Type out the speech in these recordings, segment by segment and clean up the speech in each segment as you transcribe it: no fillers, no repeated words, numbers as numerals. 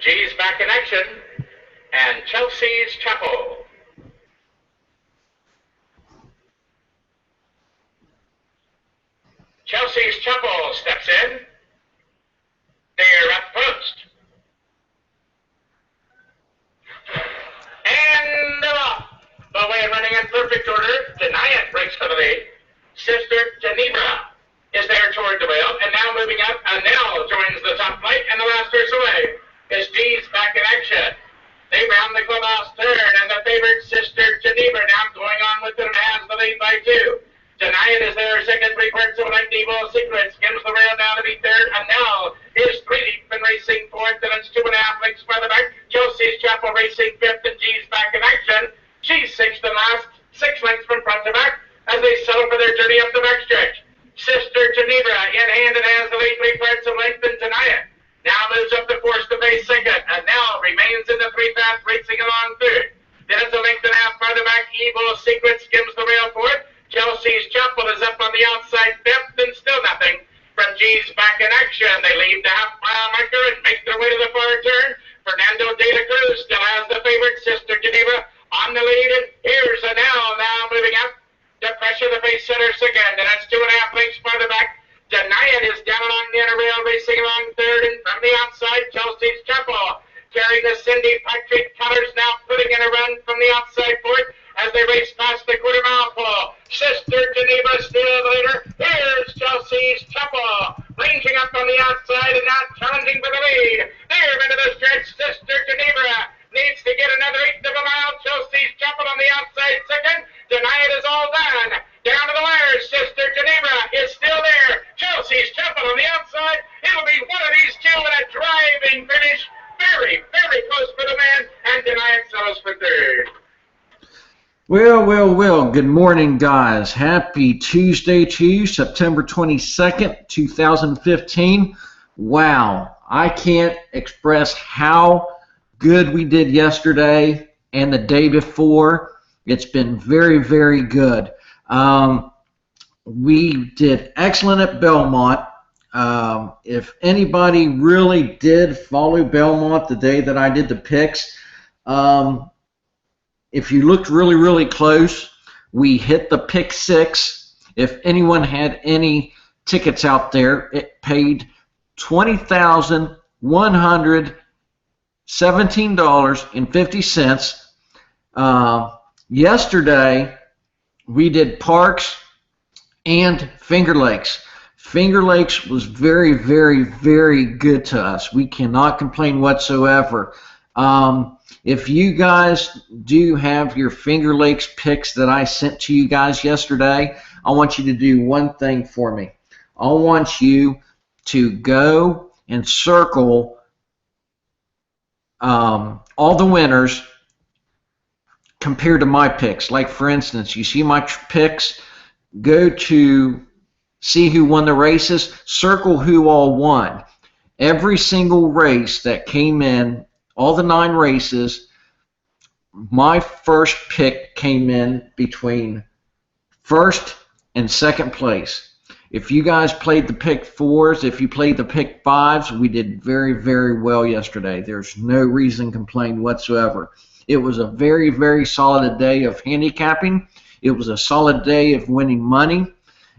G's back in action, and Chelsea's Chapel. Chelsea's Chapel steps in. They're at post. And they're off. Away running in perfect order. Deny It breaks for the lead. Sister Geneva is there toward the wheel, and now moving up, Nell joins the top flight, and the last horse away is G's back in action. They round the clubhouse third, and the favorite Sister Geneva now going on with them has the lead by 2. Deny It is there second, 3/4 of like Evil Secret, skims the rail down to be third, and now is 3 deep and racing fourth, and it's 2.5 lengths farther back. Chelsea's Chapel racing fifth, and G's back in action. She's sixth and last, 6 lengths from front to back as they settle for their journey up the backstretch. Sister Geneva in hand and has the lead 3/4 of length, and Deny It now moves up the force to base second, and now remains in the 3 path racing along third. Then it's a length and a half farther back. Evil Secret skims the rail fourth. Chelsea's Chapel is up on the outside fifth, and still nothing from G's back in action. They leave the half-mile marker and make their way to the far turn. Fernando de la Cruz still has the favorite, Sister Geneva, on the lead, and here's a now moving up to pressure the pace setter second, and that's 2.5 lengths farther back. Deny It is down along the inner rail, racing along third, and from the outside, Chelsea's Chapel carrying the Cindy Patrick colors, now putting in a run from the outside fourth as they race past the quarter-mile pole. Sister Geneva still the leader. Here's Chelsea's Chapel, ranging up on the outside and now challenging for the lead. They're into the stretch. Sister Geneva needs to get another 1/8 of a mile. Chelsea's Chapel on the outside second. Deny It is all done. Down to the wire. Sister Geneva is still there. Chelsea's Chapel on the outside. It'll be one of these two in a driving finish. Very, very close for the man, and Deny It settles for third. Well, good morning, guys. Happy Tuesday to you, September 22nd, 2015. Wow, I can't express how good we did yesterday and the day before. It's been very, very good. We did excellent at Belmont. If anybody really did follow Belmont the day that I did the picks, if you looked really, really close, we hit the pick 6. If anyone had any tickets out there, it paid $20,117.50. Yesterday, we did Parks and Finger Lakes. Finger Lakes was very, very, very good to us. We cannot complain whatsoever. If you guys do have your Finger Lakes picks that I sent to you guys yesterday, I want you to do one thing for me. I want you to go and circle all the winners compared to my picks. Like, for instance, you see my picks, go to see who won the races, circle who all won. Every single race that came in, all the 9 races, my first pick came in between first and second place. If you guys played the pick 4s, if you played the pick 5s, we did very, very well yesterday. There's no reason to complain whatsoever. It was a very, very solid day of handicapping. It was a solid day of winning money.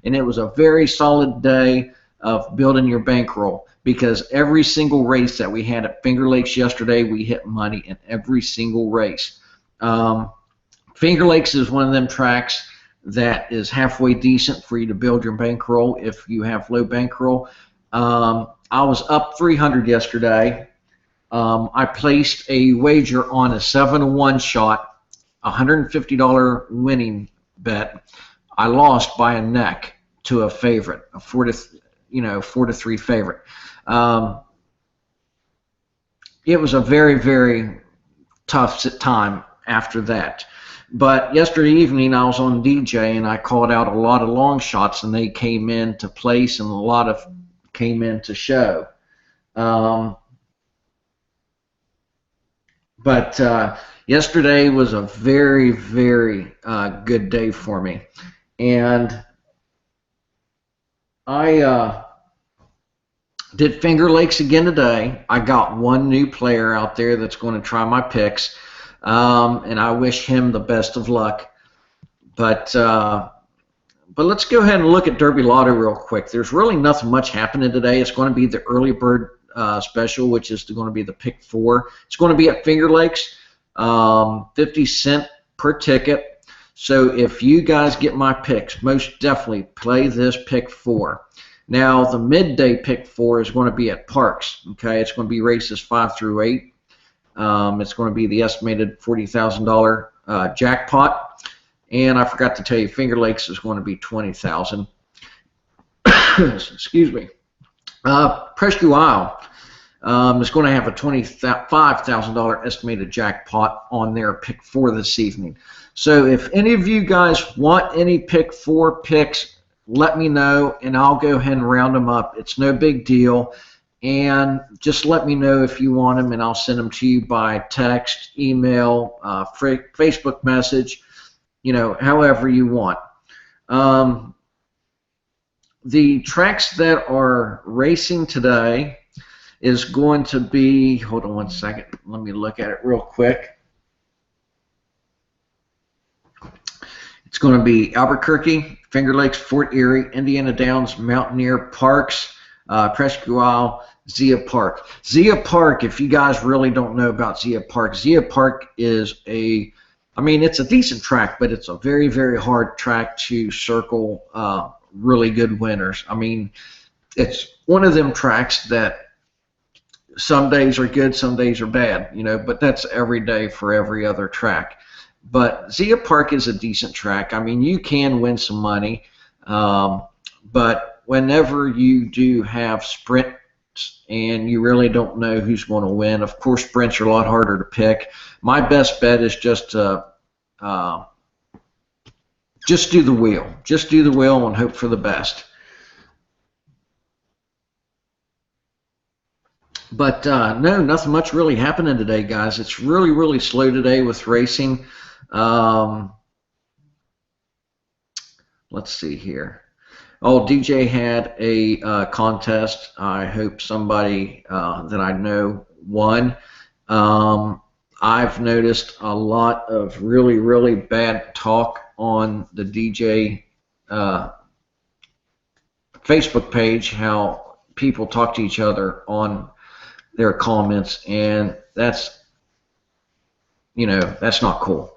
And it was a very solid day of building your bankroll, because every single race that we had at Finger Lakes yesterday, we hit money in every single race. Finger Lakes is one of them tracks that is halfway decent for you to build your bankroll if you have low bankroll. I was up 300 yesterday. I placed a wager on a 7-to-1 shot, $150 winning bet. I lost by a neck to a favorite, a 4-to-3 favorite. It was a very, very tough time after that. But yesterday evening I was on DJ and I called out a lot of long shots, and they came in to place, and a lot of came in to show. But yesterday was a very, very good day for me. And Did Finger Lakes again today. I got one new player out there that's going to try my picks, and I wish him the best of luck. But let's go ahead and look at Derby Lotto real quick. There's really nothing much happening today. It's going to be the early bird special, which is going to be the pick 4. It's going to be at Finger Lakes, 50 cents per ticket. So if you guys get my picks, most definitely play this pick 4. Now the midday pick 4 is going to be at Parks. Okay, it's going to be races 5 through 8. It's going to be the estimated $40,000 jackpot. And I forgot to tell you, Finger Lakes is going to be $20,000. Excuse me. Presque Isle is going to have a $25,000 estimated jackpot on their pick 4 this evening. So if any of you guys want any pick 4 picks, let me know, and I'll go ahead and round them up. It's no big deal. And just let me know if you want them, and I'll send them to you by text, email, Facebook message, however you want. The tracks that are racing today is going to be, hold on one second, let me look at it real quick. It's going to be Albuquerque, Finger Lakes, Fort Erie, Indiana Downs, Mountaineer, Parks, Presque Isle, Zia Park. Zia Park, if you guys really don't know about Zia Park is it's a decent track, but it's a very, very hard track to circle really good winners. It's one of them tracks that some days are good, some days are bad, but that's every day for every other track. But Zia Park is a decent track. You can win some money, but whenever you do have sprints and you really don't know who's going to win, of course sprints are a lot harder to pick. My best bet is just to just do the wheel. Just do the wheel and hope for the best. But no, nothing much really happening today, guys. It's really, really slow today with racing. Let's see here. Oh, DJ had a contest. I hope somebody that I know won. I've noticed a lot of really, really bad talk on the DJ Facebook page, how people talk to each other on their comments, and that's not cool.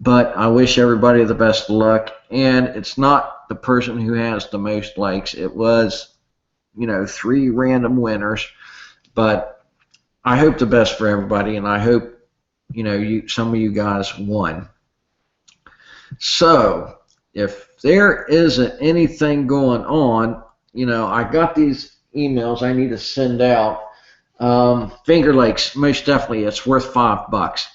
But I wish everybody the best of luck, and it's not the person who has the most likes. It was 3 random winners, but I hope the best for everybody, and I hope some of you guys won. So if there isn't anything going on, I got these emails I need to send out. Finger Lakes, most definitely, it's worth $5.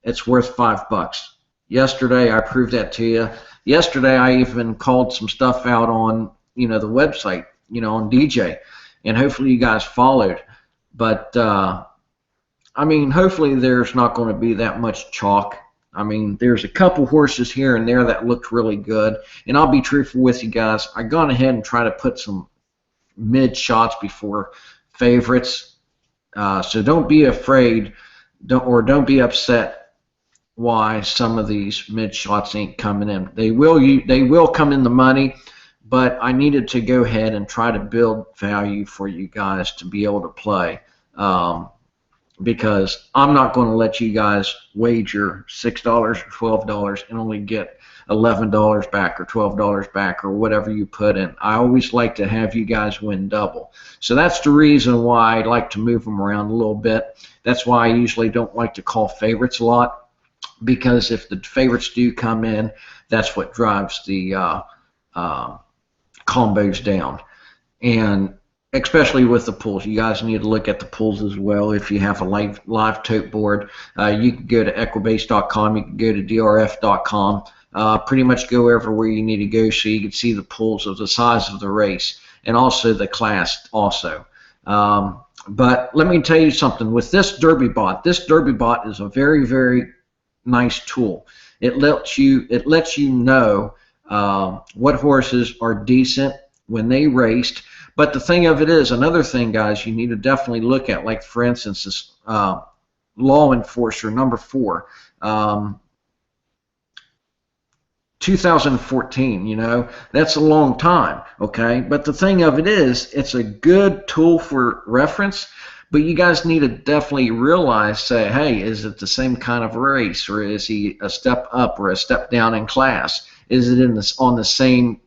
It's worth $5. Yesterday I proved that to you. Yesterday I even called some stuff out on the website, on DJ, and hopefully you guys followed. But hopefully there's not going to be that much chalk. There's a couple horses here and there that looked really good, and I'll be truthful with you guys. I gone ahead and tried to put some mid shots before favorites. So don't be afraid, don't be upset why some of these mid shots ain't coming in. They will come in the money, but I needed to go ahead and try to build value for you guys to be able to play, because I'm not going to let you guys wager $6 or $12 and only get $11 back or $12 back or whatever you put in. I always like to have you guys win double. So that's the reason why I like to move them around a little bit. That's why I usually don't like to call favorites a lot, because if the favorites do come in, that's what drives the combos down. And especially with the pools, you guys need to look at the pools as well. If you have a live tote board, you can go to equibase.com, you can go to drf.com, pretty much go everywhere you need to go so you can see the pools of the size of the race and also the class also. But let me tell you something. With this Derby bot is a very, very nice tool. It lets you know what horses are decent when they raced, But the thing of it is, another thing, guys, you need to definitely look at, like for instance, this law enforcer number 4. 2014, that's a long time, okay? But the thing of it is, it's a good tool for reference, but you guys need to definitely realize, say, hey, is it the same kind of race, or is he a step up or a step down in class? Is it on the same,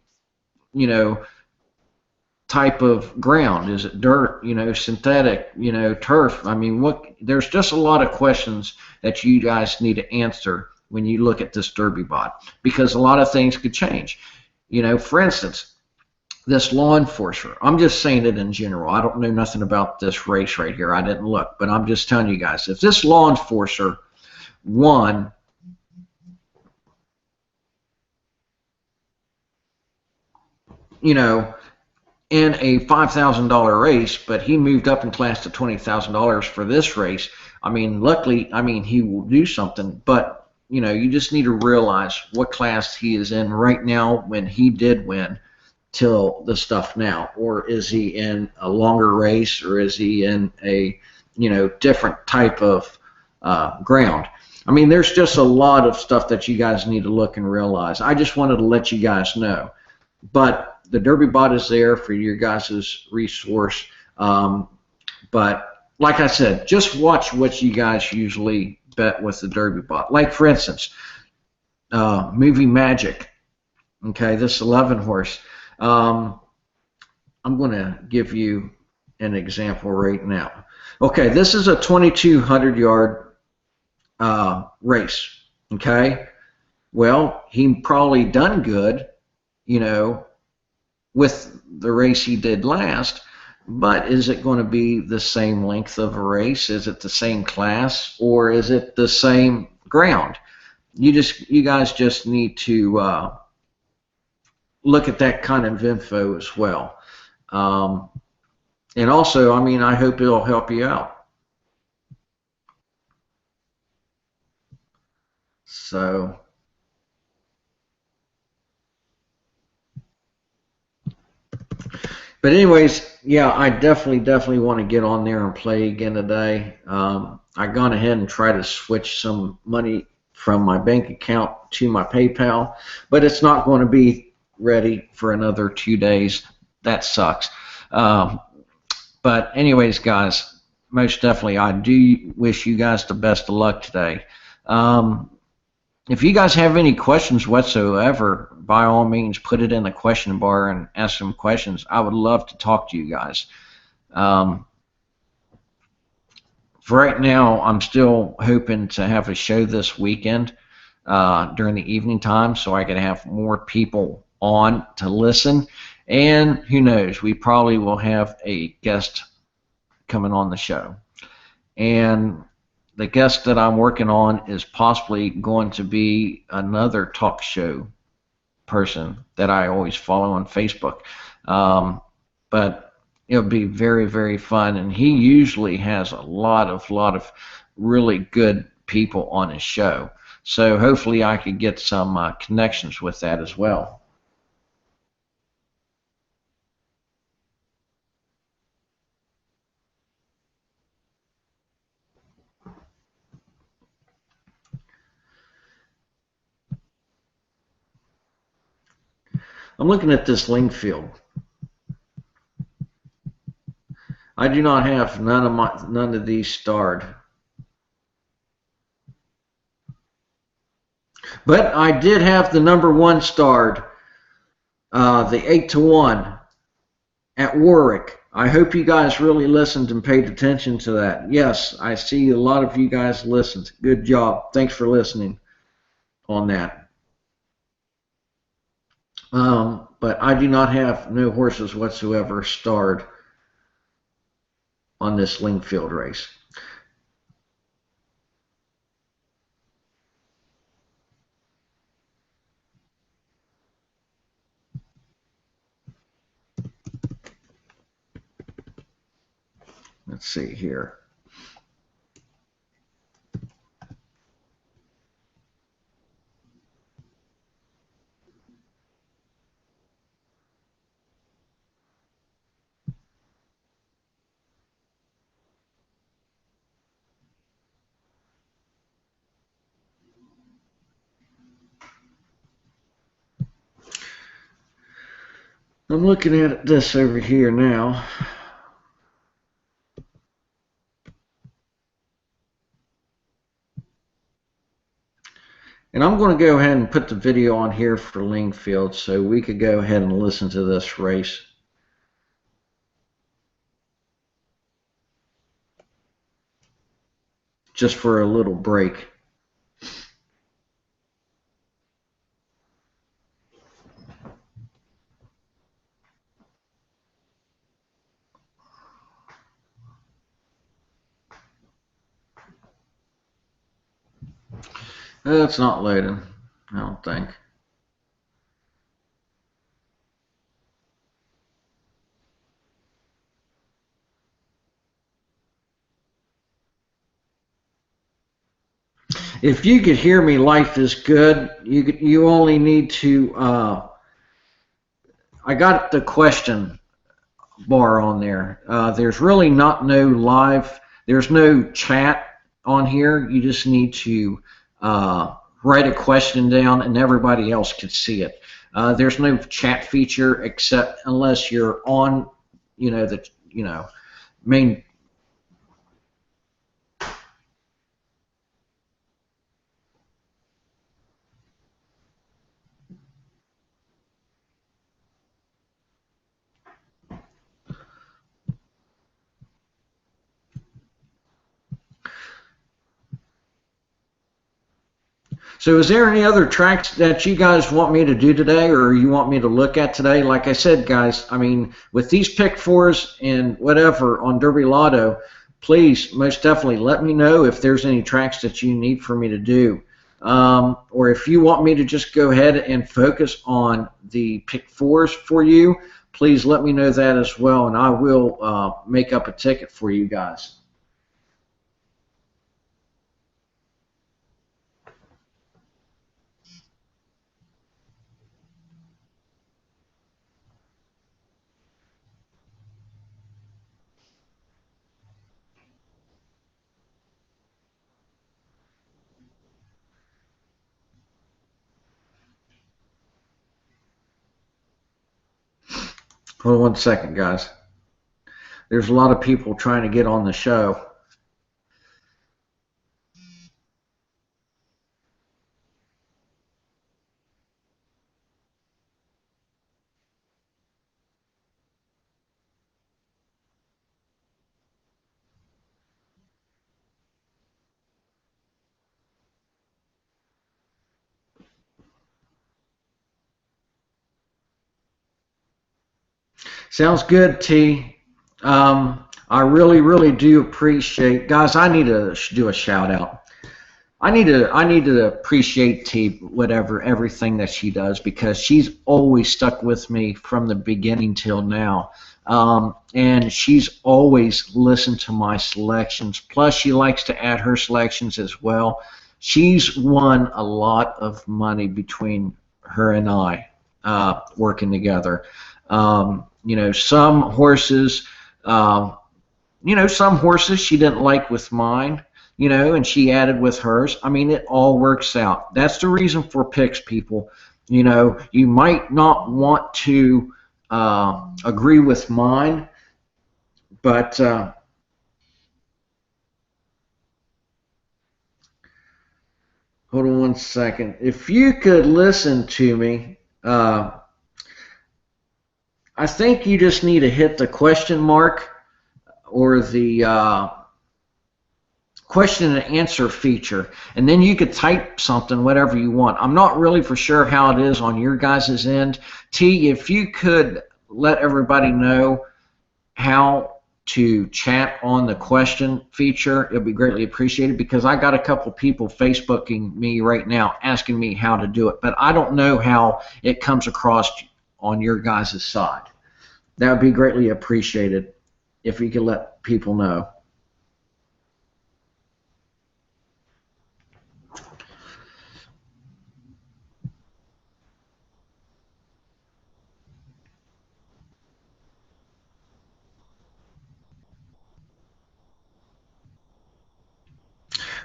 type of ground? Is it dirt, synthetic, turf? I mean, there's just a lot of questions that you guys need to answer when you look at this Derby bot, because a lot of things could change. For instance, this law enforcer, I'm just saying it in general. I don't know nothing about this race right here. I didn't look, but I'm just telling you guys, if this law enforcer won in a $5,000 race, but he moved up in class to $20,000 for this race, I mean, luckily, he will do something, but you just need to realize what class he is in right now when he did win till the stuff now. Or is he in a longer race, or is he in a, different type of ground? There's just a lot of stuff that you guys need to look and realize. I just wanted to let you guys know. But the Derby bot is there for your guys' resource. But like I said, just watch what you guys usually bet with the Derby bot. Like for instance, Movie Magic. Okay, this 11 horse. I'm going to give you an example right now. Okay, this is a 2,200 yard race. Okay, well, he probably done good, with the race he did last, but is it going to be the same length of a race? Is it the same class, or is it the same ground? You guys just need to look at that kind of info as well. And also, I hope it'll help you out. So, but anyways, yeah, I definitely want to get on there and play again today. I've gone ahead and tried to switch some money from my bank account to my PayPal, but it's not going to be ready for another 2 days. That sucks. But anyways, guys, most definitely, I do wish you guys the best of luck today. If you guys have any questions whatsoever, by all means, put it in the question bar and ask some questions. I would love to talk to you guys. For right now, I'm still hoping to have a show this weekend during the evening time, so I can have more people on to listen. And who knows, we probably will have a guest coming on the show. And the guest that I'm working on is possibly going to be another talk show person that I always follow on Facebook. But it'll be very, very fun. And he usually has a lot of really good people on his show. So hopefully I could get some connections with that as well. I'm looking at this Lingfield. I do not have none of these starred. But I did have the number 1 starred, the 8-1 at Warwick. I hope you guys really listened and paid attention to that. Yes, I see a lot of you guys listened. Good job. Thanks for listening on that. But I do not have no horses whatsoever starred on this Lingfield race. Let's see here. I'm looking at this over here now. And I'm going to go ahead and put the video on here for Lingfield so we could go ahead and listen to this race. Just for a little break. It's not loading, I don't think. If you could hear me, life is good. You only need to. I got the question bar on there. There's really no live. There's no chat on here. You just need to write a question down, and everybody else can see it. There's no chat feature except unless you're on, the main. So is there any other tracks that you guys want me to do today or you want me to look at today? Like I said, guys, I mean, with these pick fours and whatever on Derby Lotto, please most definitely let me know if there's any tracks that you need for me to do. Or if you want me to just go ahead and focus on the pick fours for you, please let me know that as well, and I will make up a ticket for you guys. Hold on 1 second, guys. There's a lot of people trying to get on the show. Sounds good, T. I really, really do appreciate, guys. I need to do a shout out. I need to appreciate T, everything that she does, because she's always stuck with me from the beginning till now, and she's always listened to my selections. Plus, she likes to add her selections as well. She's won a lot of money between her and I working together. Some horses, some horses she didn't like with mine, and she added with hers. I mean, it all works out. That's the reason for picks, people. You might not want to agree with mine, but hold on 1 second. If you could listen to me, I think you just need to hit the question mark or the question and answer feature, and then you could type something, whatever you want. I'm not really for sure how it is on your guys' end. T, if you could let everybody know how to chat on the question feature, it would be greatly appreciated, because I got a couple people Facebooking me right now asking me how to do it, but I don't know how it comes across on your guys' side. That would be greatly appreciated if you could let people know.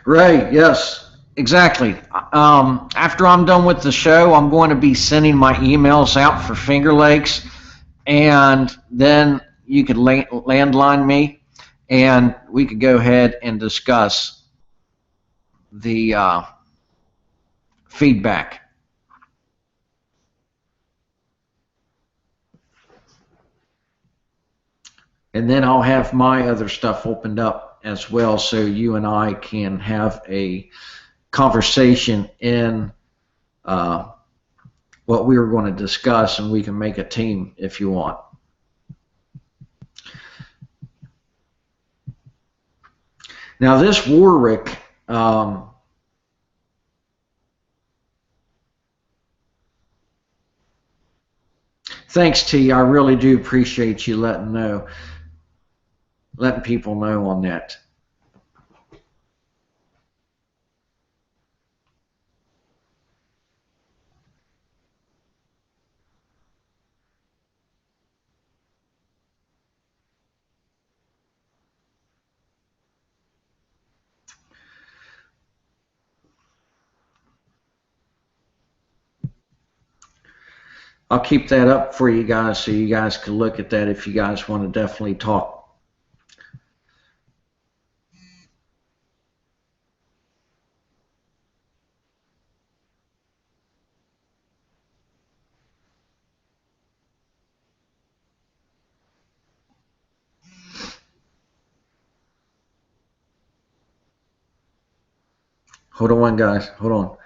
Right, yes, exactly. After I'm done with the show, I'm going to be sending my emails out for Finger Lakes, and then you could landline me, and we could go ahead and discuss the feedback. And then I'll have my other stuff opened up as well, so you and I can have a conversation in what we were going to discuss, and we can make a team if you want. Now this Warwick, thanks T, I really do appreciate you letting people know on that. I'll keep that up for you guys so you guys can look at that if you guys want to definitely talk. Hold on, guys. Hold on.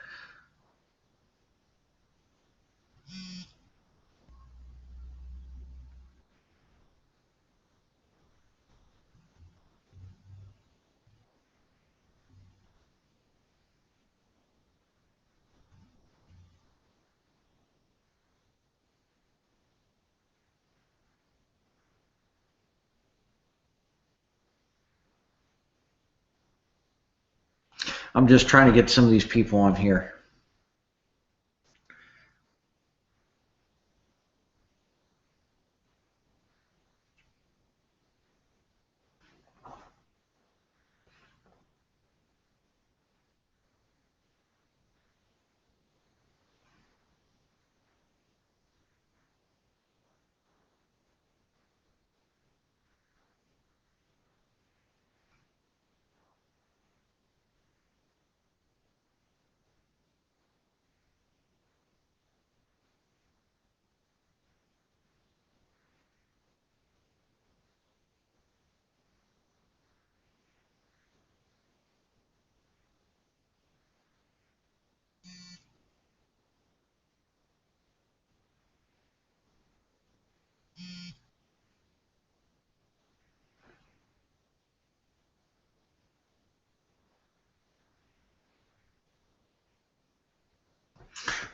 I'm just trying to get some of these people on here.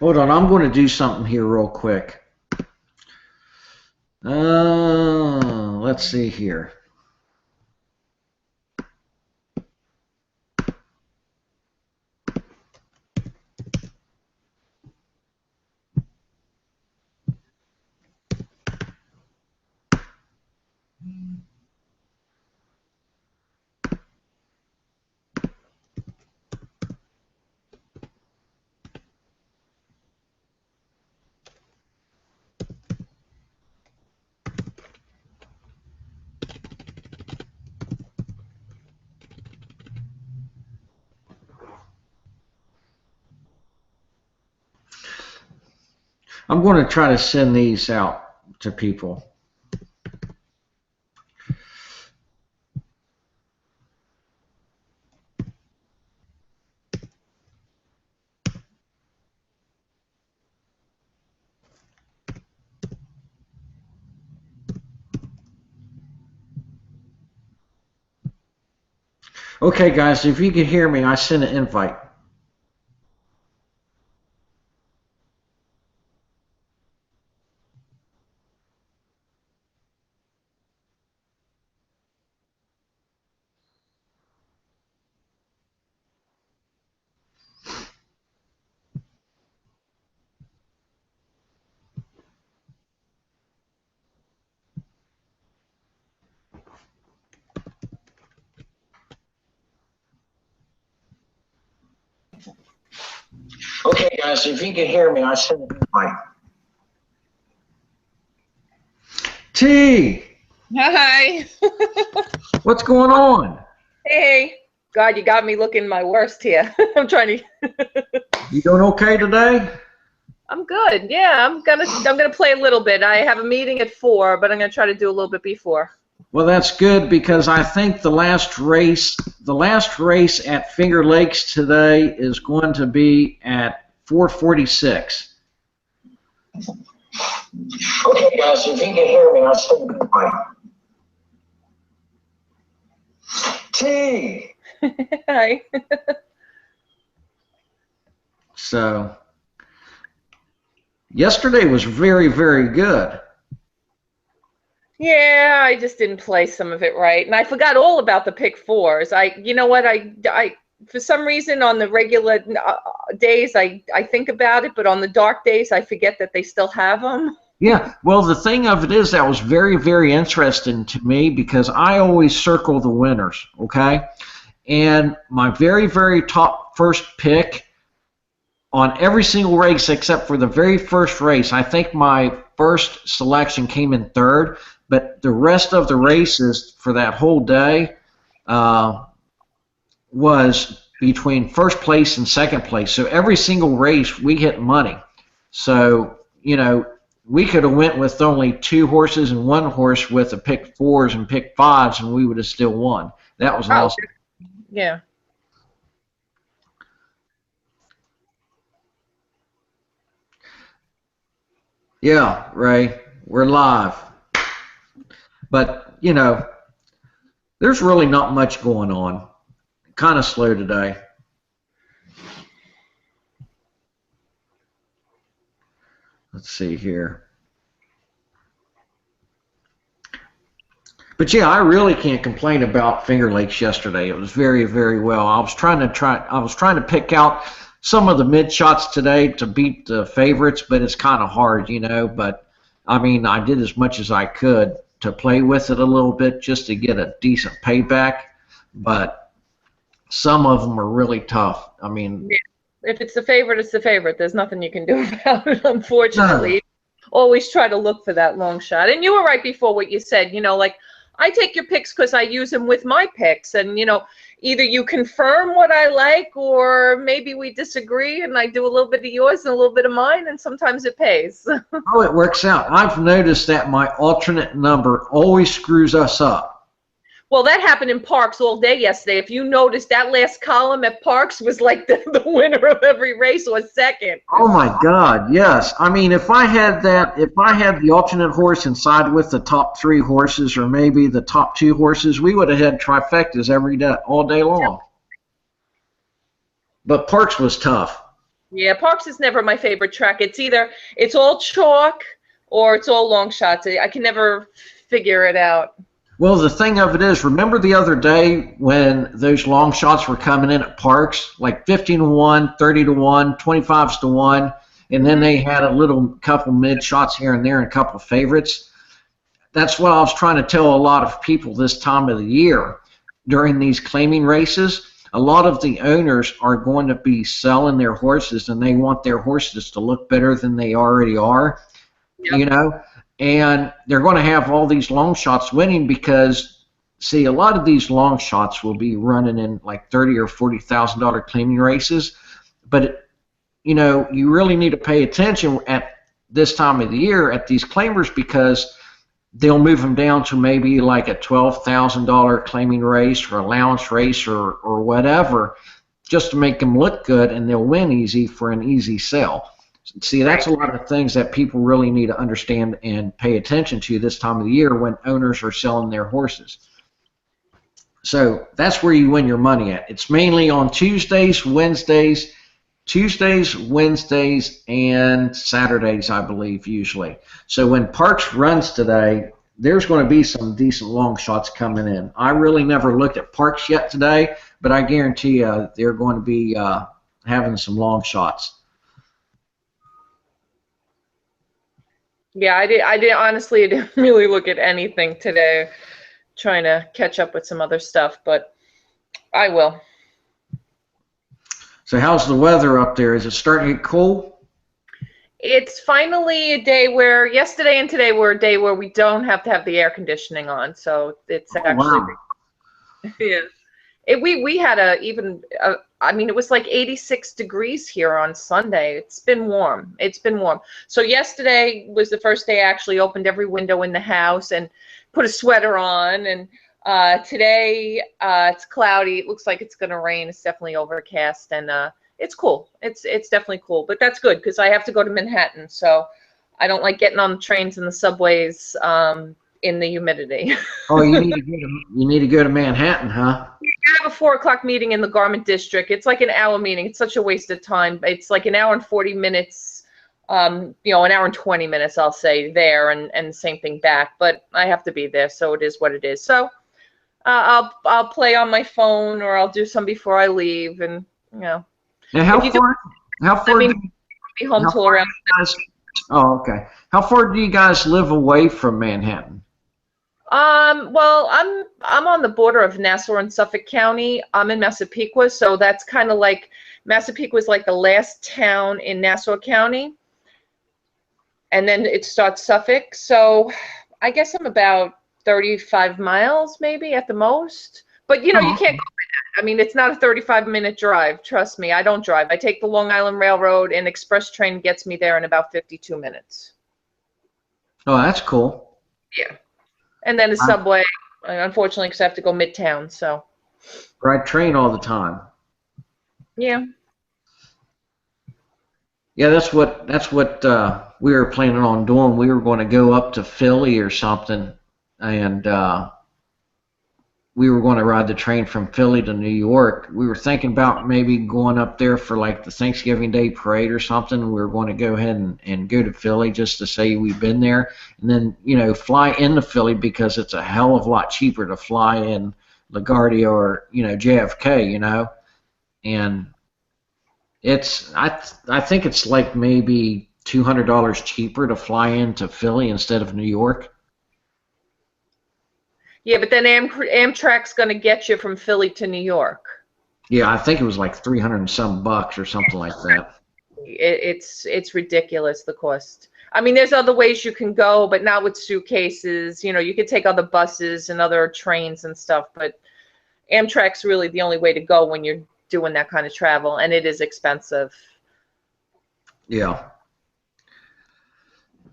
Hold on, I'm going to do something here real quick. Let's see here. I'm going to try to send these out to people. Okay, guys, if you can hear me, I sent an invite. Okay, guys, if you can hear me, I sent an invite. T, Hi. what's going on? Hey. God, you got me looking my worst here. I'm trying to. You doing okay today? I'm good. Yeah, I'm gonna play a little bit. I have a meeting at 4, but I'm gonna try to do a little bit before. Well, that's good because I think the last race at Finger Lakes today is going to be at 4:46. Okay, guys, if you can hear me, I'll say goodbye. T. Hi. So, yesterday was very, very good. Yeah, I just didn't play some of it right, and I forgot all about the pick fours. You know what? I for some reason on the regular days I think about it, but on the dark days I forget that they still have them. Yeah, well, the thing of it is that was very, very interesting to me because I always circle the winners, okay? And my very, very top first pick on every single race except for the very first race, I think my first selection came in third, but the rest of the races for that whole day was between first place and second place. So every single race we hit money. So, you know, we could have went with only 2 horses and 1 horse with the pick 4s and pick 5s, and we would have still won. That was awesome. Yeah. Yeah, Ray, we're live. But, you know, there's really not much going on. Kind of slow today. Let's see here. But yeah, I really can't complain about Finger Lakes yesterday. It was very, very well. I was trying to pick out some of the mid shots today to beat the favorites, but it's kind of hard, you know. But I mean, I did as much as I could to play with it a little bit just to get a decent payback. But some of them are really tough. I mean, if it's the favorite, it's the favorite. There's nothing you can do about it, unfortunately. No. Always try to look for that long shot. And you were right before what you said, you know, like I take your picks because I use them with my picks. And, you know, either you confirm what I like or maybe we disagree and I do a little bit of yours and a little bit of mine, and sometimes it pays. Oh, it works out. I've noticed that my alternate number always screws us up. Well, that happened in Parks all day yesterday. If you noticed, that last column at Parks was like the winner of every race or second. Oh my God, yes. I mean, if I had the alternate horse inside with the top 3 horses or maybe the top 2 horses, we would have had trifectas every day, all day long. But Parks was tough. Yeah, Parks is never my favorite track. It's all chalk or it's all long shots. I can never figure it out. Well, the thing of it is, remember the other day when those long shots were coming in at Parks, like 15-1, 30-1, 25-1, and then they had a little couple mid shots here and there and a couple favorites. That's what I was trying to tell a lot of people this time of the year during these claiming races. A lot of the owners are going to be selling their horses, and they want their horses to look better than they already are, you know. And they're going to have all these long shots winning because, see, a lot of these long shots will be running in like $30,000 or $40,000 claiming races. But, you know, you really need to pay attention at this time of the year at these claimers because they'll move them down to maybe like a $12,000 claiming race or allowance race or whatever just to make them look good, and they'll win easy for an easy sell. See, that's a lot of things that people really need to understand and pay attention to this time of the year when owners are selling their horses. So that's where you win your money at. It's mainly on Tuesdays, Wednesdays, and Saturdays, I believe, usually. So when Parks runs today, there's going to be some decent long shots coming in. I really never looked at Parks yet today, but I guarantee you they're going to be having some long shots. Yeah, I did honestly, I didn't really look at anything today, trying to catch up with some other stuff, but I will. So how's the weather up there? Is it starting to get cool? It's finally a day where yesterday and today were a day where we don't have to have the air conditioning on, so it's Oh, actually wow. yeah. We had I mean, it was like 86 degrees here on Sunday. It's been warm. It's been warm. So yesterday was the first day I actually opened every window in the house and put a sweater on. And today it's cloudy. It looks like it's going to rain. It's definitely overcast, and it's cool. It's definitely cool. But that's good because I have to go to Manhattan, so I don't like getting on the trains and the subways in the humidity. Oh, you need to go to Manhattan, huh? I have a 4 o'clock meeting in the garment district. It's like an hour meeting. It's such a waste of time. It's like an hour and 40 minutes, an hour and 20 minutes, I'll say, there, and same thing back. But I have to be there, so it is what it is. So I'll play on my phone, or I'll do some before I leave, and Now, how far be home how till far around. do you guys, oh, okay. How far do you guys live away from Manhattan? Well, I'm on the border of Nassau and Suffolk County. I'm in Massapequa, so that's kind of like Massapequa is like the last town in Nassau County, and then it starts Suffolk. So I guess I'm about 35 miles, maybe at the most. But you Oh, can't go by that. I mean, it's not a 35-minute drive. Trust me, I don't drive. I take the Long Island Railroad, and express train gets me there in about 52 minutes. oh, that's cool. Yeah. And then the I subway, unfortunately, because I have to go midtown. So, ride train all the time. yeah. Yeah, that's what we were planning on doing. We were going to go up to Philly or something, and we were going to ride the train from Philly to New York. We were thinking about maybe going up there for like the Thanksgiving Day parade or something. We were going to go ahead and go to Philly just to say we've been there, and then fly into Philly because it's a hell of a lot cheaper to fly in LaGuardia or JFK, and I think it's like maybe $200 cheaper to fly into Philly instead of New York. Yeah, but then Amtrak's going to get you from Philly to New York. Yeah, I think it was like 300 and some bucks or something like that. It's ridiculous, the cost. I mean, there's other ways you can go, but not with suitcases. You could take other buses and other trains and stuff, but Amtrak's really the only way to go when you're doing that kind of travel, and it is expensive. Yeah.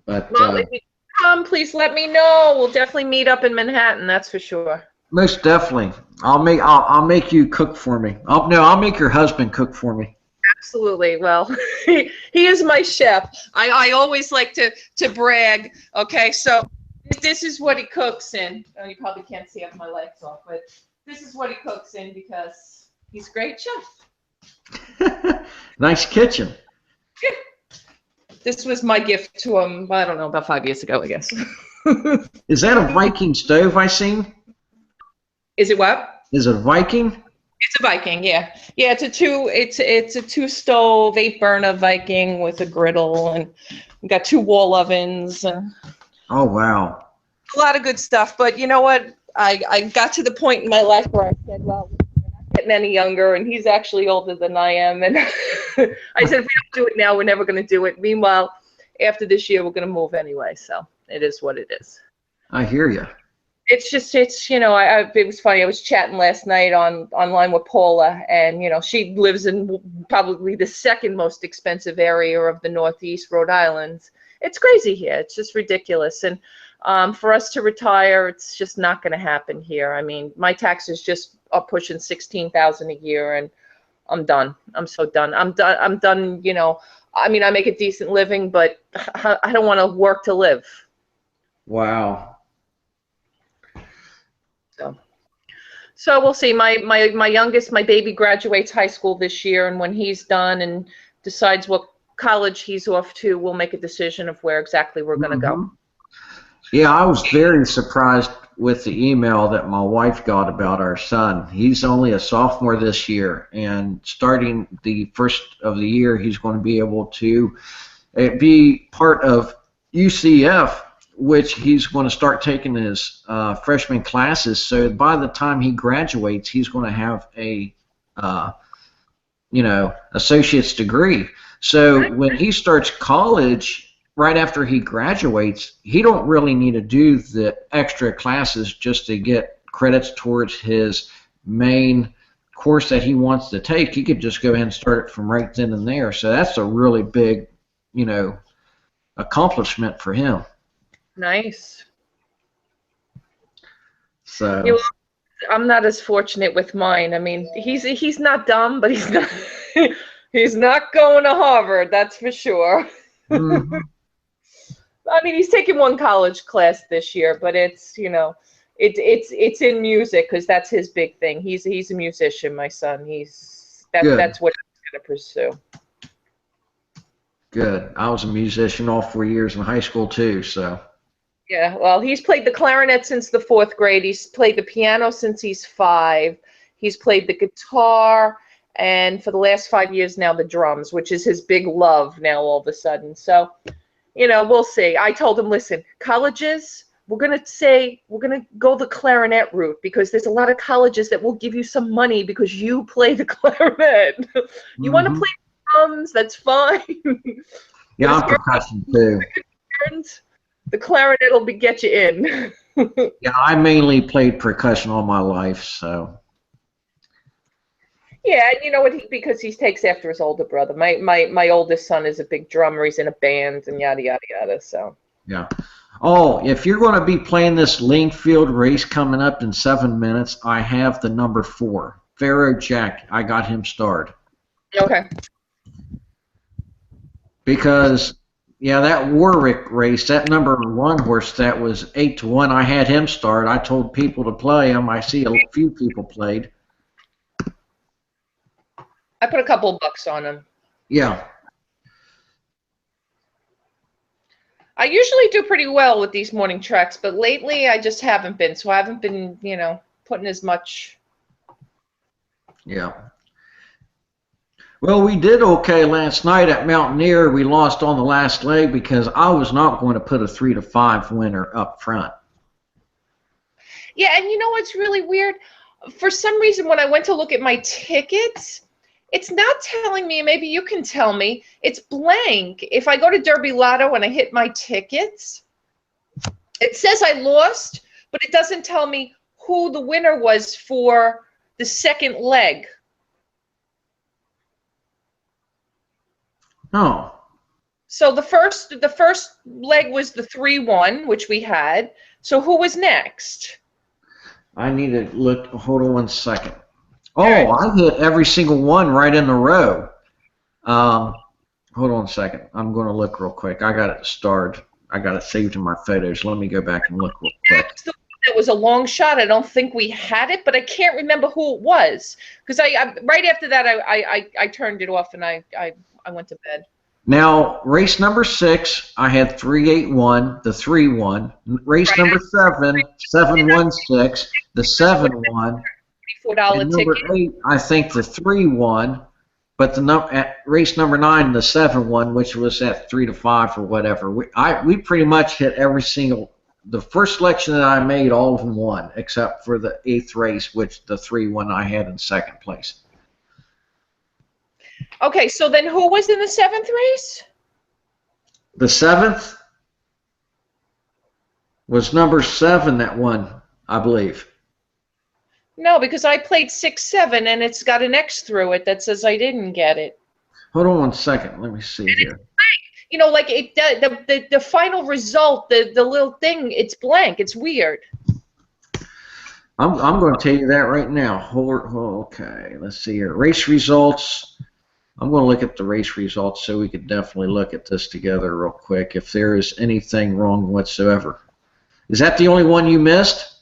But Well, if you come, please let me know. We'll definitely meet up in Manhattan, that's for sure. most definitely, I'll make you cook for me. I'll make your husband cook for me. Absolutely. Well, he is my chef. I always like to brag. Okay, so this is what he cooks in. Oh, you probably can't see up my lights off, but this is what he cooks in because he's a great chef. Nice kitchen. This was my gift to him, I don't know, about 5 years ago, I guess. Is that a Viking stove I seen? Is it what? Is it a Viking? It's a Viking, yeah. Yeah, it's a 2-stove, 8-burner Viking with a griddle, and we got 2 wall ovens, and Oh, wow. a lot of good stuff. But you know what? I got to the point in my life where I said, well, we're not getting any younger, and he's actually older than I am. And I said, if we don't do it now, we're never going to do it. Meanwhile, after this year, we're going to move anyway. So it is what it is. I hear you. It's just, it was funny. I was chatting last night online with Paula, and, she lives in probably the second most expensive area of the Northeast, Rhode Island. It's crazy here. It's just ridiculous. And for us to retire, it's just not going to happen here. I mean, my taxes just are pushing $16,000 a year, and I'm done. I'm so done. I'm done. I mean, I make a decent living, but I don't want to work to live. Wow. So we'll see. My youngest, my baby, graduates high school this year, and when he's done and decides what college he's off to, we'll make a decision of where exactly we're going to go. Yeah, I was very surprised with the email that my wife got about our son. He's only a sophomore this year, and starting the first of the year, he's going to be able to be part of UCF, which he's going to start taking his freshman classes. So by the time he graduates, he's going to have a associate's degree. So when he starts college, right after he graduates, he don't really need to do the extra classes just to get credits towards his main course that he wants to take. He could just go ahead and start it from right then and there. So that's a really big, accomplishment for him. Nice. So I'm not as fortunate with mine. I mean, he's not dumb, but he's not he's not going to Harvard, that's for sure. mhm. I mean, he's taking one college class this year, but it's it's in music because that's his big thing. He's a musician, my son. That's what he's going to pursue. Good. I was a musician all 4 years in high school too, so. Yeah, well, he's played the clarinet since the 4th grade. He's played the piano since he's 5. He's played the guitar, and for the last 5 years now, the drums, which is his big love now all of a sudden. So, we'll see. I told him, listen, colleges, we're going to go the clarinet route because there's a lot of colleges that will give you some money because you play the clarinet. You want to play drums, that's fine. Yeah, I'm percussion too. The clarinet will get you in. Yeah, I mainly played percussion all my life, so. Yeah, and you know what? Because he takes after his older brother. My oldest son is a big drummer. He's in a band and yada yada yada. So. Yeah. Oh, if you're going to be playing this Lingfield race coming up in 7 minutes, I have the number 4, Pharaoh Jack. I got him starred. Okay. Because, yeah, that Warwick race, that number 1 horse, that was 8-1. I had him starred. I told people to play him. I see a few people played. I put a couple of bucks on him. Yeah. I usually do pretty well with these morning treks, but lately I just haven't been. So I haven't been, putting as much. Yeah. Well, we did okay last night at Mountaineer. We lost on the last leg because I was not going to put a 3-5 winner up front. Yeah, and you know what's really weird? For some reason, when I went to look at my tickets, it's not telling me, maybe you can tell me, it's blank. If I go to Derby Lotto and I hit my tickets, it says I lost, but it doesn't tell me who the winner was for the second leg. Oh. So the first leg was the 3-1, which we had. So who was next? I need to look. Hold on 1 second. Oh, I hit every single one right in a row. Hold on a second. I'm going to look real quick. I got it starred. I got it saved in my photos. Let me go back and look real quick. That was a long shot. I don't think we had it, but I can't remember who it was because I right after that I turned it off and I went to bed. Now, race number 6, I had 3-8-1, the 3-1. Race number 7, 7-1-6, the 7-1. $44 and number ticket. 8, I think the 3-1, but at race number 9, the 7-1, which was at 3-5 or whatever. We pretty much hit every single. The first selection that I made, all of them won, except for the 8th race, which the 3-1 I had in 2nd place. Okay, so then who was in the 7th race? The 7th was number 7 that won, I believe. No, because I played 6-7 and it's got an X through it that says I didn't get it. Hold on 1 second. Let me see here. Like the final result, the little thing, it's blank. It's weird. I'm going to tell you that right now. Okay, let's see here. Race results. I'm going to look at the race results so we could definitely look at this together real quick if there is anything wrong whatsoever. Is that the only one you missed?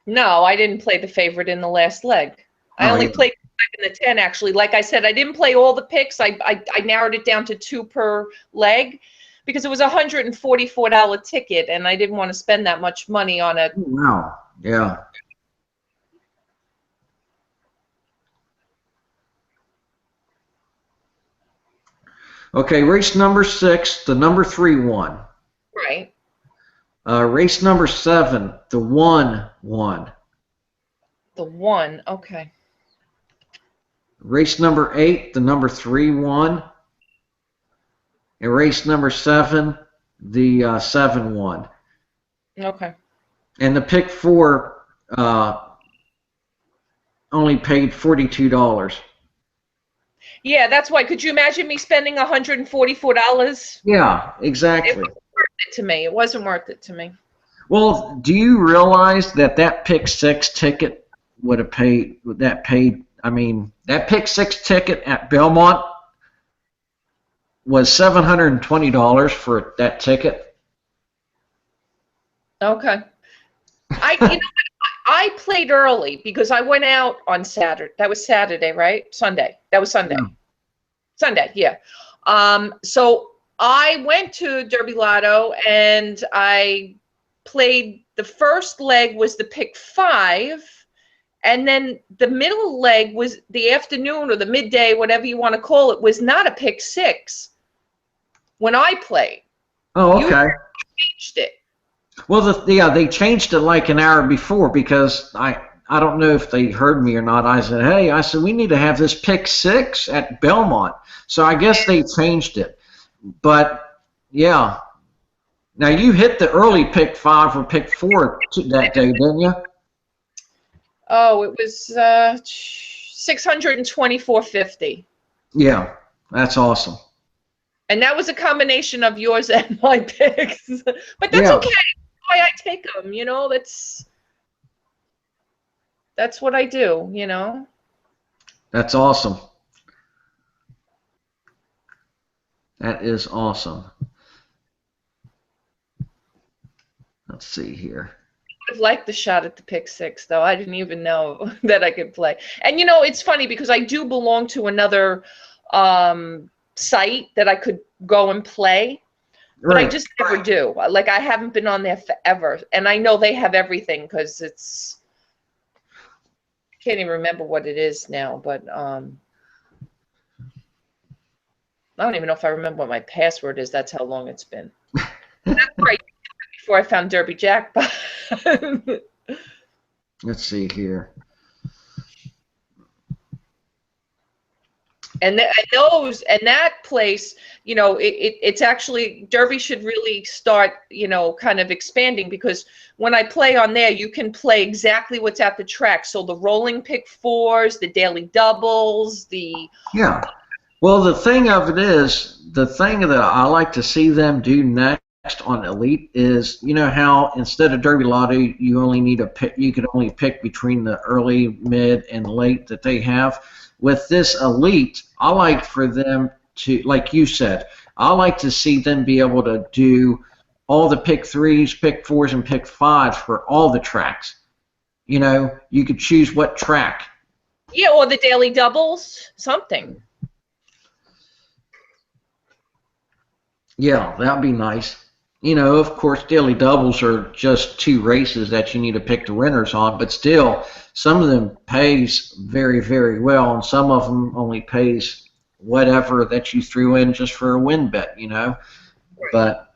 No, I didn't play the favorite in the last leg. I only played 5 in the 10, actually. Like I said, I didn't play all the picks. I narrowed it down to 2 per leg because it was a $144 ticket, and I didn't want to spend that much money on it. Wow. Yeah. Okay, race number 6, the number 3 won. Right. Race number 7, the 1 won. The 1, okay. Race number 8, the number 3 won. In race number 7, the 7 won. Okay. And the pick 4 only paid $42. Yeah, that's why. Could you imagine me spending $144? Yeah, It exactly. wasn't worth it to me. It wasn't worth it to me. Well, do you realize that that pick 6 ticket would have paid, that pick 6 ticket at Belmont was $720 for that ticket? Okay. I played early because I went out on Saturday. That was Saturday, right? Sunday. That was Sunday. Yeah. Sunday, yeah. So I went to Derby Lotto and I played. The first leg was the pick 5, and then the middle leg was the afternoon or the midday, whatever you want to call it, was not a pick 6 when I played. Oh, okay. You changed it. Well, they changed it like an hour before because I don't know if they heard me or not. I said, we need to have this pick 6 at Belmont. So I guess they changed it. But yeah. Now you hit the early pick 5 or pick 4 that day, didn't you? Oh, it was $624.50. Yeah, that's awesome. And that was a combination of yours and my picks. But that's okay. Why I take them, that's what I do, That's awesome. That is awesome. Let's see here. I liked the shot at the pick 6, though. I didn't even know that I could play. And it's funny because I do belong to another site that I could go and play, but I just never do. Like, I haven't been on there forever, and I know they have everything because I can't even remember what it is now, but I don't even know if I remember what my password is. That's how long it's been. That's right. Before I found Derby Jackpot. Let's see here. And that place, it's actually, Derby should really start, kind of expanding, because when I play on there, you can play exactly what's at the track. So the rolling pick 4s, the daily doubles, yeah. Well, the thing of it is, the thing that I like to see them do next on Elite is, how instead of Derby Lotto, you only need a pick, you could only pick between the early, mid, and late that they have. With this Elite, I like for them to, like you said, I like to see them be able to do all the pick 3s, pick 4s, and pick 5s for all the tracks. You could choose what track. Yeah, or the daily doubles, something. Yeah, that'd be nice. Of course, daily doubles are just 2 races that you need to pick the winners on, but still, some of them pays very, very well, and some of them only pays whatever that you threw in just for a win bet, Right. But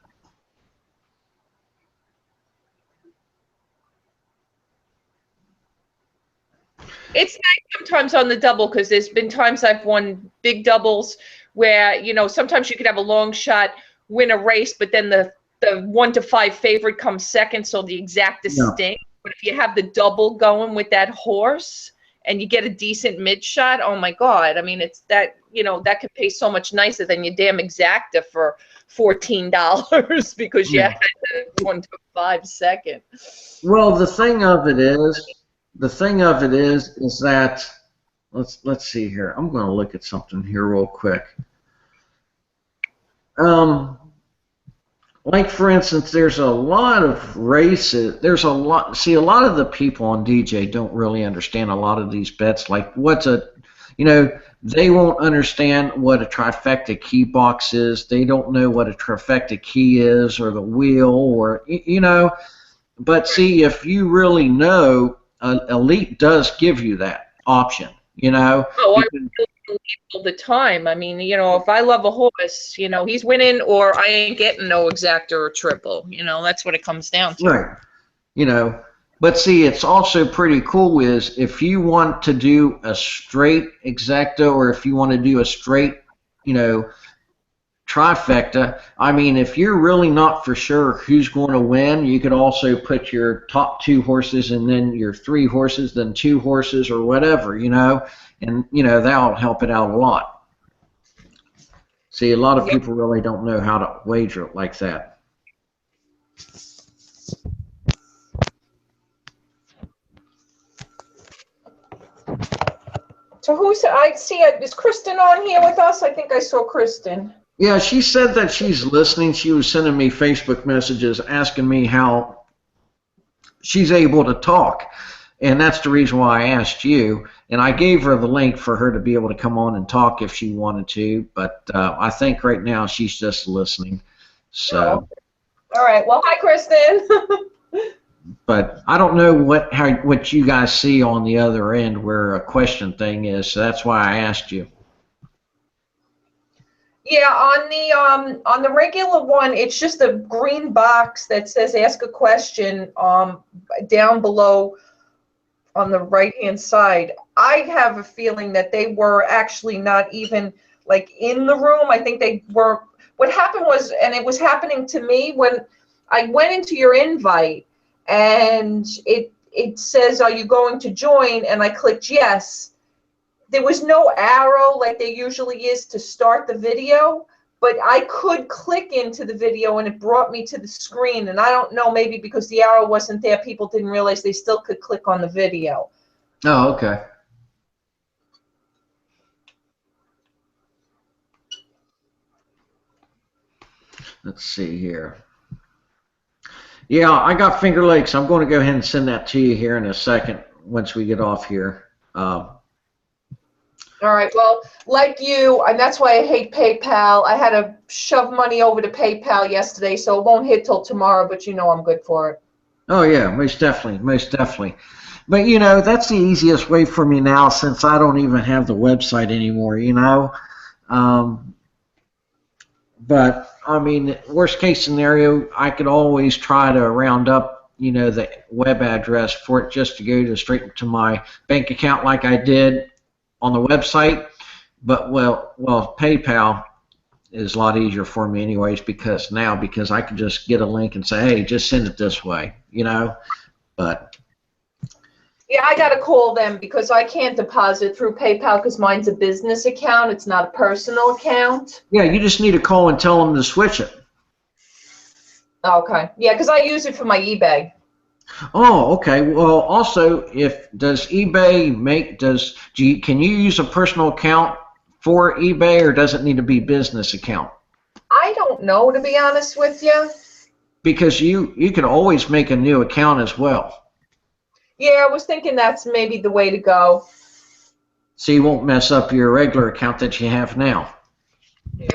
it's nice sometimes on the double, because there's been times I've won big doubles where, sometimes you could have a long shot, win a race, but then the 1 to 5 favorite comes second, so the exact distinct. Yeah. But if you have the double going with that horse and you get a decent mid shot, oh my God! I mean, it's that that could pay so much nicer than your damn exacta for $14 because you had the 1 to 5 second. Well, the thing of it is that let's see here. I'm going to look at something here real quick. Like, for instance, there's a lot of races. There's a lot. See, a lot of the people on DJ don't really understand a lot of these bets. Like, they won't understand what a trifecta key box is. They don't know what a trifecta key is, or the wheel, or But see, if you really know, Elite does give you that option. Oh, I really believe all the time. I mean, if I love a horse, he's winning, or I ain't getting no exacta or triple. That's what it comes down to. Right. But see, it's also pretty cool is if you want to do a straight exacta, or if you want to do a straight, trifecta. I mean, if you're really not for sure who's going to win, you could also put your top 2 horses and then your 3 horses, then 2 horses or whatever, and that'll help it out a lot. See, a lot of people really don't know how to wager it like that. So I see, is Kristen on here with us? I think I saw Kristen. Yeah, she said that she's listening. She was sending me Facebook messages asking me how she's able to talk. And that's the reason why I asked you. And I gave her the link for her to be able to come on and talk if she wanted to. But I think right now she's just listening. So. All right. Well, hi, Kristen. But I don't know what you guys see on the other end where a question thing is. So that's why I asked you. Yeah, on the regular one, it's just a green box that says "Ask a question" down below on the right-hand side. I have a feeling that they were actually not even like in the room. I think they were. What happened was, and it was happening to me when I went into your invite, and it says, "Are you going to join?" And I clicked yes. There was no arrow like there usually is to start the video, but I could click into the video and it brought me to the screen. And I don't know, maybe because the arrow wasn't there, people didn't realize they still could click on the video. Oh, okay. Let's see here. Yeah, I got Finger Lakes. I'm going to go ahead and send that to you here in a second once we get off here. All right. Well, like you, and that's why I hate PayPal. I had to shove money over to PayPal yesterday, so it won't hit till tomorrow, but I'm good for it. Oh, yeah, most definitely, most definitely. But, that's the easiest way for me now since I don't even have the website anymore, But, I mean, worst case scenario, I could always try to round up, the web address for it just to go straight to my bank account like I did on the website. But, well, PayPal is a lot easier for me anyways because I can just get a link and say, hey, just send it this way, But yeah, I got to call them because I can't deposit through PayPal because mine's a business account. It's not a personal account. Yeah, you just need to call and tell them to switch it. Okay. Yeah, because I use it for my eBay. Oh, okay. Well, also, does eBay can you use a personal account for eBay or does it need to be business account? I don't know, to be honest with you. Because you can always make a new account as well. Yeah, I was thinking that's maybe the way to go. So you won't mess up your regular account that you have now. Yeah.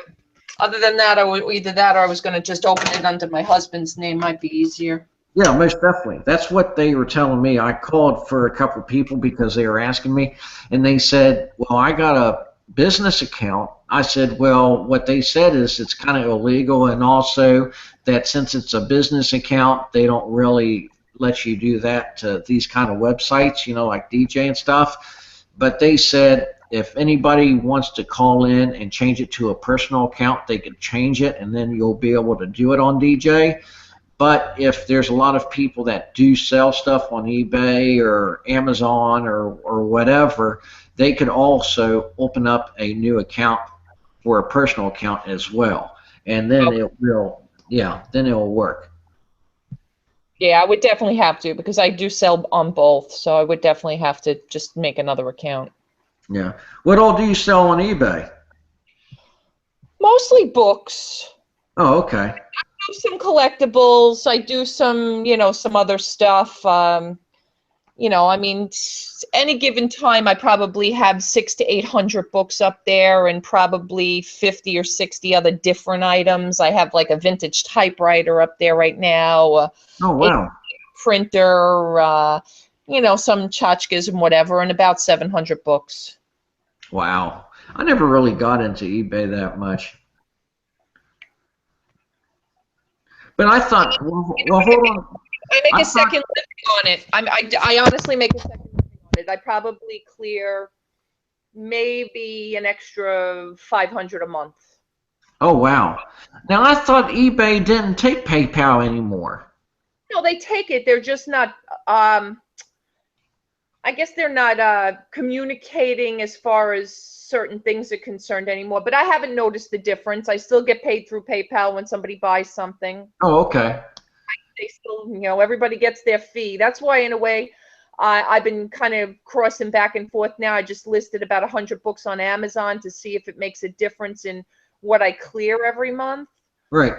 Other than that, either that or I was going to just open it under my husband's name. Might be easier. Yeah, most definitely. That's what they were telling me. I called for a couple of people because they were asking me, and they said, well, I got a business account. I said, well, what they said is it's kind of illegal, and also that since it's a business account, they don't really let you do that to these kind of websites, like DJ and stuff. But they said if anybody wants to call in and change it to a personal account, they can change it, and then you'll be able to do it on DJ. But if there's a lot of people that do sell stuff on eBay or Amazon or whatever, they could also open up a new account for a personal account as well. And then it will work. Yeah, I would definitely have to because I do sell on both, so I would definitely have to just make another account. Yeah. What all do you sell on eBay? Mostly books. Oh, okay. I do some collectibles. I do some, some other stuff. I mean, any given time, I probably have 600 to 800 books up there and probably 50 or 60 other different items. I have like a vintage typewriter up there right now. Oh, wow. A printer, some tchotchkes and whatever, and about 700 books. Wow. I never really got into eBay that much. But I thought, well, hold on. I make a second living on it. I honestly make a second living on it. I probably clear maybe an extra 500 a month. Oh, wow. Now, I thought eBay didn't take PayPal anymore. No, they take it. They're just not. I guess they're not communicating as far as certain things are concerned anymore. But I haven't noticed the difference. I still get paid through PayPal when somebody buys something. Oh, okay. They still, everybody gets their fee. That's why, in a way, I've been kind of crossing back and forth now. I just listed about 100 books on Amazon to see if it makes a difference in what I clear every month. Right.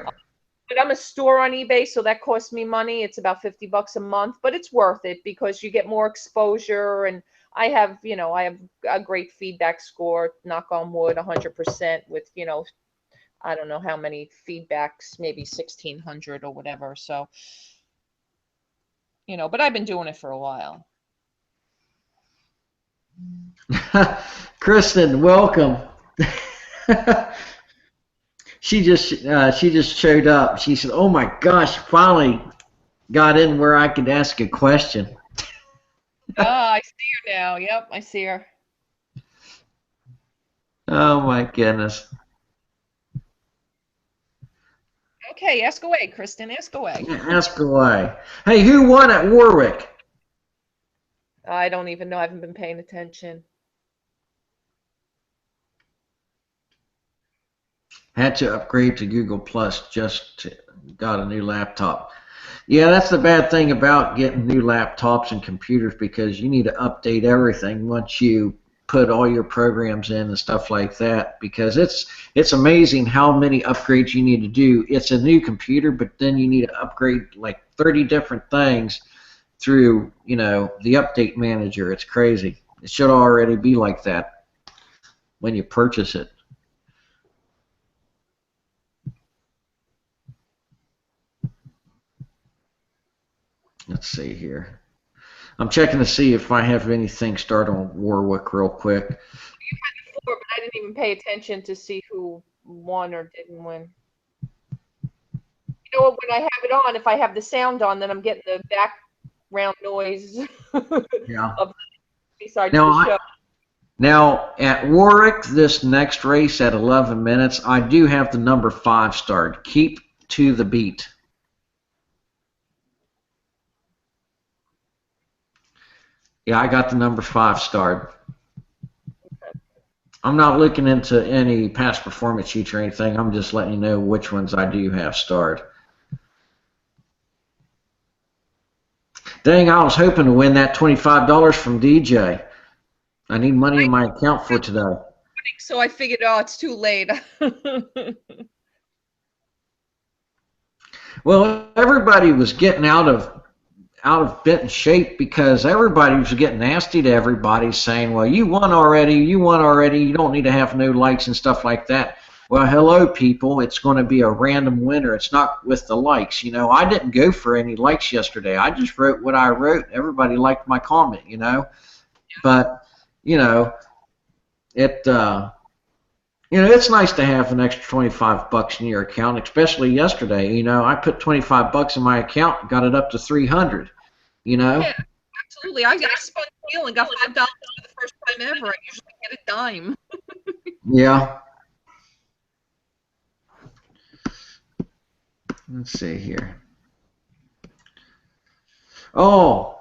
But I'm a store on eBay, so that costs me money. It's about $50 a month, but it's worth it because you get more exposure. And I have a great feedback score, knock on wood, 100% with, I don't know how many feedbacks, maybe 1,600 or whatever. So, but I've been doing it for a while. Kristen, welcome. She just showed up. She said, "Oh my gosh, finally got in where I could ask a question." I see her now. Yep, I see her. Oh my goodness. Okay, ask away, Kristen. Ask away. Ask away. Hey, who won at Warwick? I don't even know. I haven't been paying attention. Had to upgrade to Google Plus, just got a new laptop. Yeah, that's the bad thing about getting new laptops and computers, because you need to update everything once you put all your programs in and stuff like that, because it's amazing how many upgrades you need to do. It's a new computer, but then you need to upgrade like 30 different things through, the update manager. It's crazy. It should already be like that when you purchase it. Let's see here. I'm checking to see if I have anything start on Warwick real quick. You had before, but I didn't even pay attention to see who won or didn't win. You know what? When I have it on, if I have the sound on, then I'm getting the background noise. Yeah. Besides the show. Now, at Warwick, this next race at 11 minutes, I do have the number 5 start. Keep to the beat. Yeah, I got the number 5 start. I'm not looking into any past performance sheets or anything. I'm just letting you know which ones I do have start. Dang, I was hoping to win that $25 from DJ. I need money in my account for today. So I figured, it's too late. Well, everybody was getting out of bent shape, because everybody was getting nasty to everybody, saying, "Well, you won already. You won already. You don't need to have no likes and stuff like that." Well, hello, people. It's going to be a random winner. It's not with the likes. I didn't go for any likes yesterday. I just wrote what I wrote. Everybody liked my comment. But it's nice to have an extra $25 in your account, especially yesterday. I put $25 in my account and got it up to $300. Yeah, absolutely. I spun the wheel and got $5 for the first time ever. I usually get a dime. Yeah. Let's see here. Oh,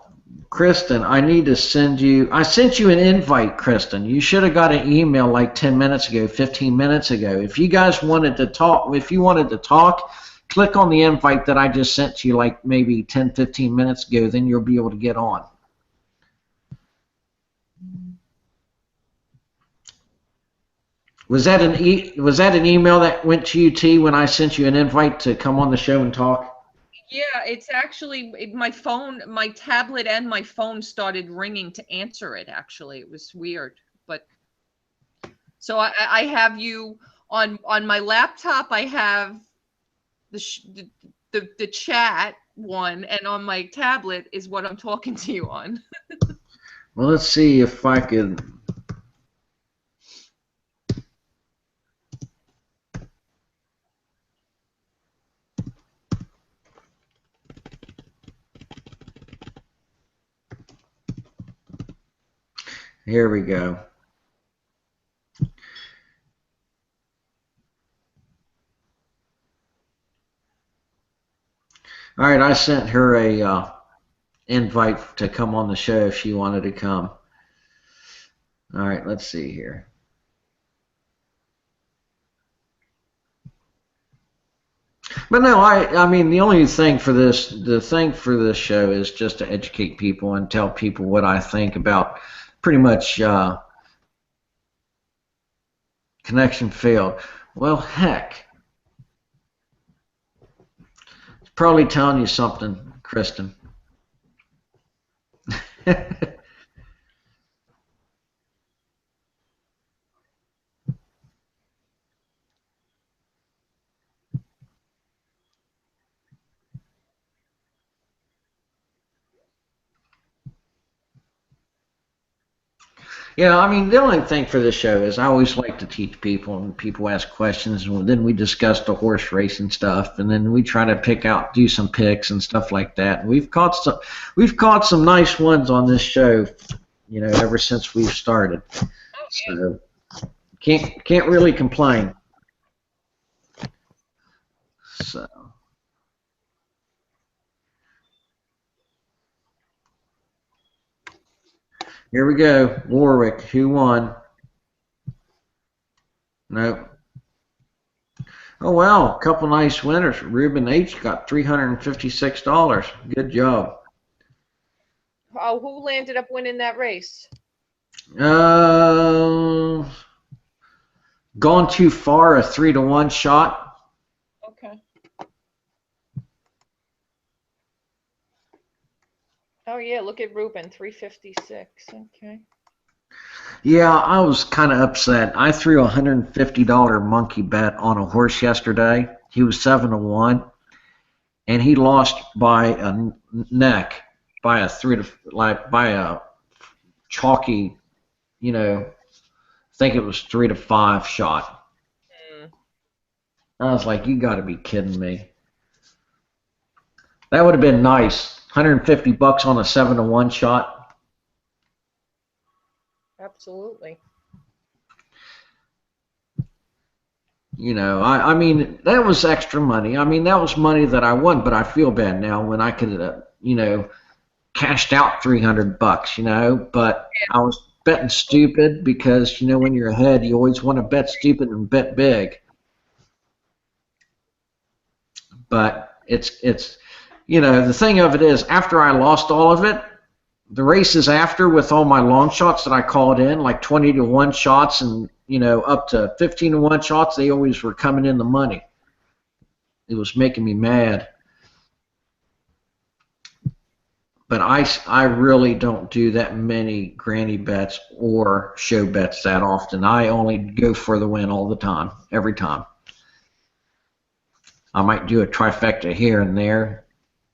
Kristen, I need to send you. I sent you an invite, Kristen. You should have got an email like 10 minutes ago, 15 minutes ago. If you guys wanted to talk, click on the invite that I just sent to you like maybe 10, 15 minutes ago. Then you'll be able to get on. Was that an email that went to you, T, when I sent you an invite to come on the show and talk? Yeah, it's actually my phone, my tablet and my phone started ringing to answer it, actually. It was weird. But so I have you on my laptop. I have the chat one, and on my tablet is what I'm talking to you on. Well, let's see if I could. Here we go. All right, I sent her a invite to come on the show if she wanted to come. All right, let's see here. But no, I mean, the thing for this show is just to educate people and tell people what I think about pretty much connection failed. Well, heck, it's probably telling you something, Kristen. Yeah, I mean, the only thing for this show is I always like to teach people, and people ask questions, and then we discuss the horse racing stuff, and then we try to do some picks and stuff like that. And we've caught some nice ones on this show, ever since we've started. So can't really complain. So here we go. Warwick, who won? Nope. Oh wow, a couple nice winners. Ruben H got $356. Good job. Oh, who landed up winning that race? Gone Too Far, a 3-to-1 shot. Okay. Oh yeah, look at Ruben, 356. Okay. Yeah, I was kind of upset. I threw a $150 monkey bet on a horse yesterday. He was 7-to-1, and he lost by a neck, by a chalky, I think it was 3-to-5 shot. I was like, you got to be kidding me. That would have been nice. $150 on a 7-to-1 shot. Absolutely. I mean, that was extra money. I mean, that was money that I won, but I feel bad now when I could have, cashed out $300, but I was betting stupid because, when you're ahead, you always want to bet stupid and bet big. But it's the thing of it is, after I lost all of it, the races after with all my long shots that I called in, like 20-to-1 shots and, up to 15-to-1 shots, they always were coming in the money. It was making me mad. But I really don't do that many granny bets or show bets that often. I only go for the win all the time, every time. I might do a trifecta here and there,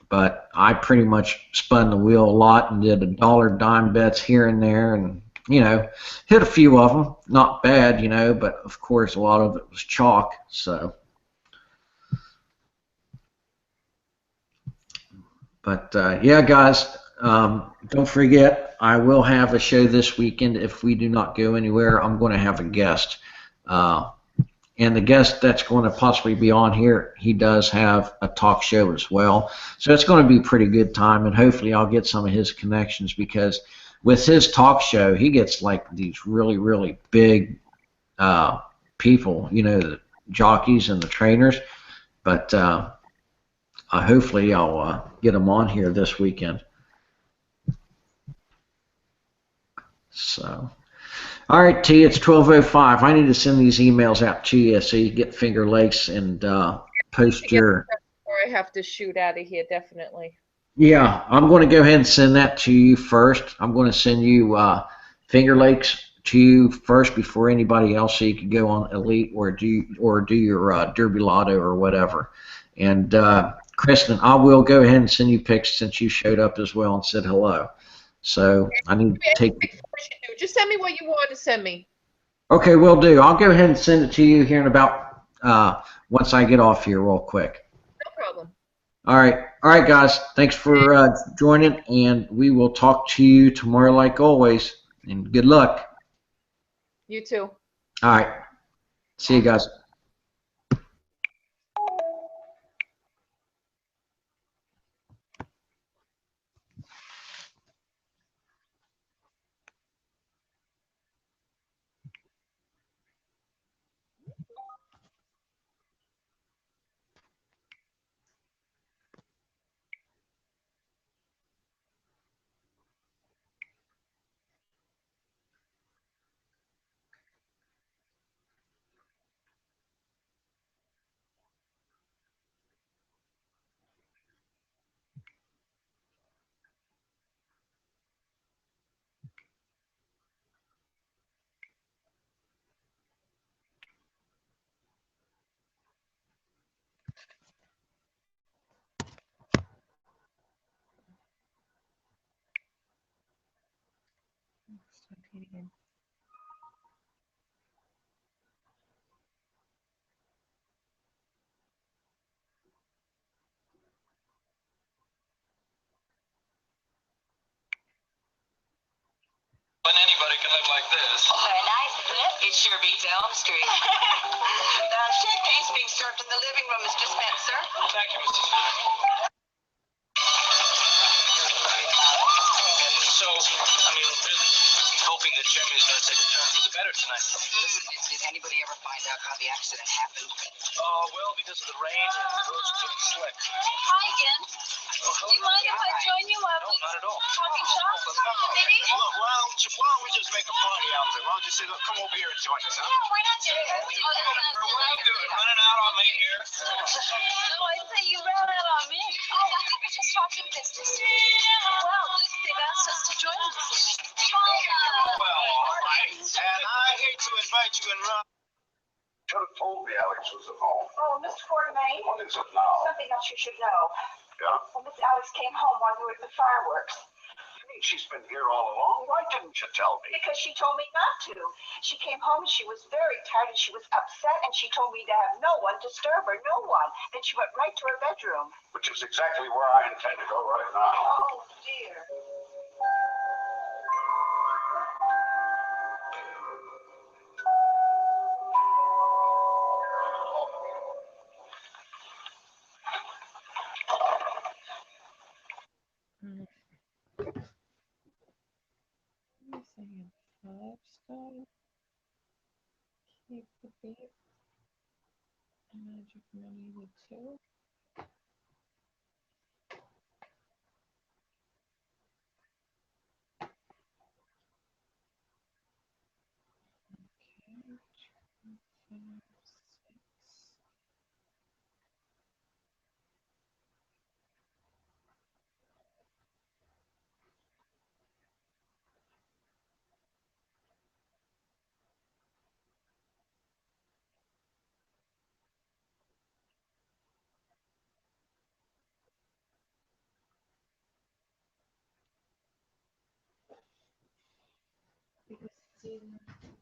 but I pretty much spun the wheel a lot and did a dollar dime bets here and there, and hit a few of them, not bad, but of course a lot of it was chalk. So, but yeah, guys, don't forget, I will have a show this weekend. If we do not go anywhere, I'm going to have a guest. And the guest that's going to possibly be on here, he does have a talk show as well. So it's going to be a pretty good time, and hopefully I'll get some of his connections, because with his talk show, he gets like these really, really big people, the jockeys and the trainers. But hopefully I'll get them on here this weekend. So. All right, T, it's 12:05. I need to send these emails out to you so you get Finger Lakes and post your... Or I have to shoot out of here, definitely. Yeah, I'm going to go ahead and send that to you first. I'm going to send you Finger Lakes to you first before anybody else, so you can go on Elite or do your Derby Lotto or whatever. And Kristen, I will go ahead and send you pics since you showed up as well and said hello. So I need to take... Just send me what you want to send me. Okay, will do. I'll go ahead and send it to you here in about once I get off here real quick. No problem. All right, guys. Thanks for joining, and we will talk to you tomorrow like always. And good luck. You too. All right. See you guys. When anybody can live like this. For a nice flip, it sure beats Elm Street. Champagne's being served in the living room, Mr. Spencer. Thank you, Mrs. Smith. So, I mean, really hoping that Jeremy's going to take a turn for the better tonight. Did anybody ever find out how the accident happened? Well, because of the rain and the roads are getting slick. Hi again. Oh, Do you mind if I join you while No, we not at all. coffee shop? Maybe? Look, why don't we just make a party out of it? Why don't you say, look, come over here and join us, huh? Yeah, why not? Well, good. Running out on me here. No, I say you ran out on me. Oh, I think we're just talking business. Well, they've asked us to join them this evening. Well, all right. And I hate to invite you and run. Should have told me Alex was at home. Oh, Mr. Quartermain, What is it now? something else you should know. Yeah? Well, Miss Alex came home while we were at the fireworks You mean she's been here all along? Why didn't you tell me? because she told me not to. She came home and she was very tired and she was upset and she told me to have no one disturb her, no one. Then she went right to her bedroom. Which is exactly where I intend to go right now. Oh, dear. Five-star. Keep the beat. Magic money with two. Okay. 5, 6. Because